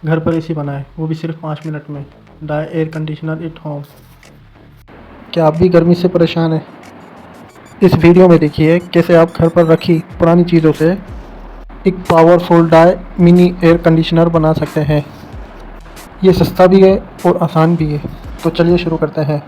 घर पर एसी बनाएं, वो भी सिर्फ 5 मिनट में। डाई एयर कंडीशनर एट होम। क्या आप भी गर्मी से परेशान हैं? इस वीडियो में देखिए कैसे आप घर पर रखी पुरानी चीज़ों से एक पावरफुल डाई मिनी एयर कंडीशनर बना सकते हैं। ये सस्ता भी है और आसान भी है। तो चलिए शुरू करते हैं।